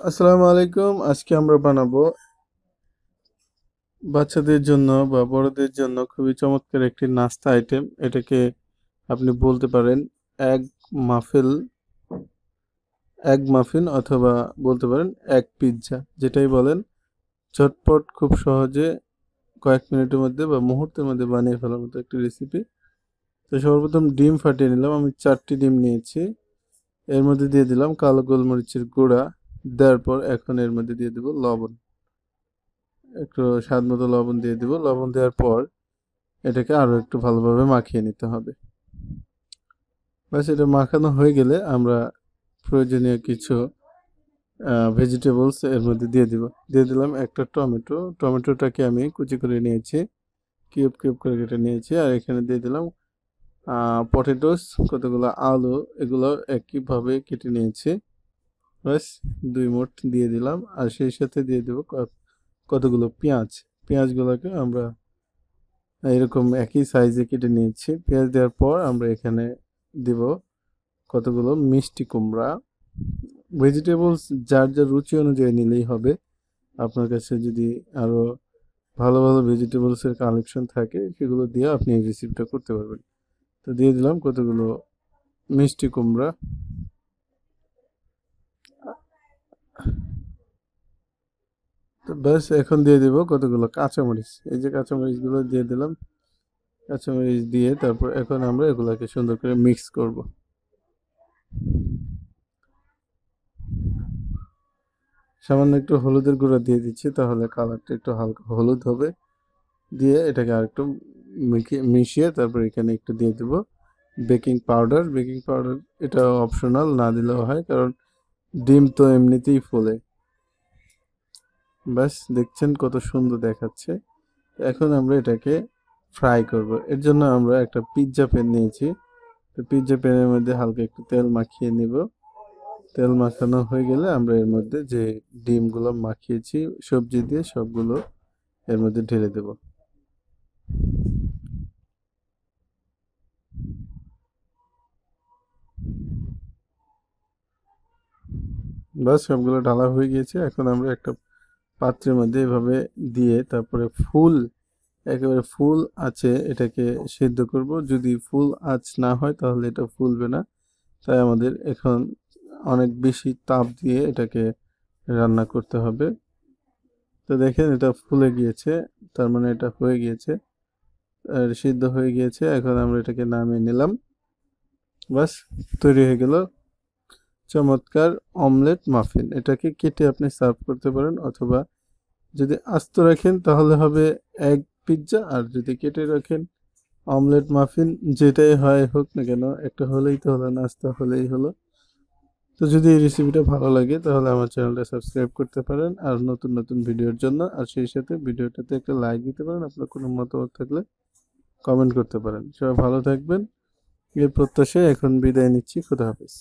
আসসালামু আলাইকুম। আজকে আমরা বানাবো বাচ্চাদের জন্য বা বড়দের জন্য খুবই চমৎকার একটি নাস্তা আইটেম। এটাকে আপনি বলতে পারেন এগ মাফিল এগ মাফিন অথবা বলতে পারেন এগ পিৎজা, যেটাই বলেন। ঝটপট খুব সহজে কয়েক মিনিটের মধ্যে বা মুহূর্তের মধ্যে বানিয়ে ফেলার মতো একটি রেসিপি। তো সর্বপ্রথম ডিম ফাটিয়ে নিলাম। আমি 4টি ডিম নিয়েছি। এর মধ্যে দিয়ে দিলাম কালো গোলমরিচের গুঁড়া। দেওয়ার পর এখন এর মধ্যে দিয়ে দেব লবণ, একটু স্বাদ মতো লবণ দিয়ে দিব। লবণ দেওয়ার পর এটাকে আরও একটু ভালোভাবে মাখিয়ে নিতে হবে। ব্যাস, এটা মাখানো হয়ে গেলে আমরা প্রয়োজনীয় কিছু ভেজিটেবলস এর মধ্যে দিয়ে দিলাম একটা টমেটো। টমেটোটাকে আমি কুচি করে নিয়েছি, কিউব কিউব করে কেটে নিয়েছি। আর এখানে দিয়ে দিলাম পটেটোস, কতগুলো আলু, এগুলো একইভাবে কেটে নিয়েছি। ব্যাস, 2 মুঠ দিয়ে দিলাম। আর সেই সাথে দিয়ে দেবো কতগুলো পেঁয়াজ। পেঁয়াজগুলোকে আমরা এরকম একই সাইজে কেটে নিয়েছি। পেঁয়াজ দেওয়ার পর আমরা এখানে দিব কতগুলো মিষ্টি কুমড়া। ভেজিটেবলস যার যার রুচি অনুযায়ী নিলেই হবে। আপনার কাছে যদি আরও ভালো ভালো ভেজিটেবলসের কালেকশন থাকে সেগুলো দিয়ে আপনি এই রেসিপিটা করতে পারবেন। তো দিয়ে দিলাম কতগুলো মিষ্টি কুমড়া। তো ব্যাস, এখন দিয়ে দিব কতগুলো কাঁচামরিচ। এই যে কাঁচামরিচগুলো দিয়ে দিলাম। কাঁচামরিচ দিয়ে তারপর এখন আমরা এগুলোকে সুন্দর করে মিক্স করব। সামান্য একটু হলুদের গুঁড়া দিয়ে দিচ্ছি, তাহলে কালারটা একটু হালকা হলুদ হবে। দিয়ে এটাকে আরেকটু মিশিয়ে তারপর এখানে একটু দিয়ে দেব বেকিং পাউডার। বেকিং পাউডার এটা অপশনাল, না দিলেও হয়, কারণ ডিম তো এমনিতেই ফোলে। ব্যাস, দেখছেন কত সুন্দর দেখাচ্ছে। এখন আমরা এটাকে ফ্রাই করব। এর জন্য আমরা একটা পিৎজা প্যান নিয়েছি। তো পিৎজা প্যানের মধ্যে হালকা একটু তেল মাখিয়ে নিব। তেল মাখানো হয়ে গেলে আমরা এর মধ্যে যে ডিমগুলো মাখিয়েছি সবজি দিয়ে সবগুলো এর মধ্যে ঢেলে দেব। বাস, সবগুলো ঢালা হয়ে গিয়েছে। এখন আমরা একটা পাত্রের মধ্যে এভাবে দিয়ে তারপরে একেবারে ফুল আঁচে এটাকে সিদ্ধ করব। যদি ফুল আঁচ না হয় তাহলে এটা ফুলবে না। তাই আমাদের এখন অনেক বেশি তাপ দিয়ে এটাকে রান্না করতে হবে। তো দেখেন এটা ফুলে গিয়েছে, তার মানে এটা হয়ে গিয়েছে আর সিদ্ধ হয়ে গিয়েছে। এখন আমরা এটাকে নামিয়ে নিলাম। বাস, তৈরি হয়ে গেল চমৎকার অমলেট মাফিন। এটাকে কেটে আপনি সার্ভ করতে পারেন, অথবা যদি আস্ত রাখেন তাহলে হবে এগ পিৎজা, আর যদি কেটে রাখেন অমলেট মাফিন। যেটাই হয় হোক না কেন, একটা হলেই তো হলো, নাস্তা হলেই হলো। তো যদি এই রেসিপিটা ভালো লাগে তাহলে আমার চ্যানেলটা সাবস্ক্রাইব করতে পারেন আর নতুন নতুন ভিডিওর জন্য। আর সেই সাথে ভিডিওটাতে একটা লাইক দিতে পারেন। আপনার কোনো মতামত থাকলে কমেন্ট করতে পারেন। সবাই ভালো থাকবেন, এই প্রত্যাশায় এখন বিদায় নিচ্ছি। খুদা হাফেজ।